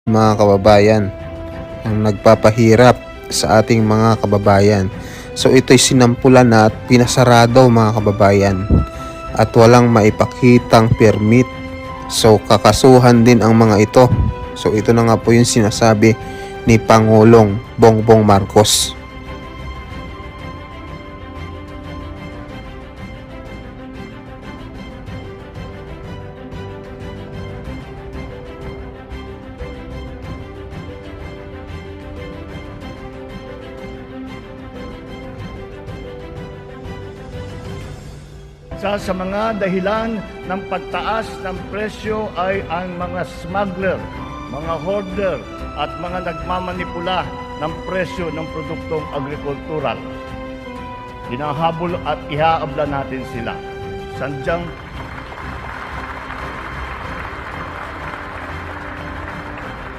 mga kababayan, ang nagpapahirap sa ating mga kababayan. So ito'y sinampulan na at pinasarado mga kababayan at walang maipakitang permit. So kakasuhan din ang mga ito. So ito na nga po yung sinasabi ni Pangulong Bongbong Marcos. Isa sa mga dahilan ng pagtaas ng presyo ay ang mga smuggler, mga hoarder at mga nagmamanipula ng presyo ng produktong agrikultural. Hinahabol at ihaabla natin sila. Sandyang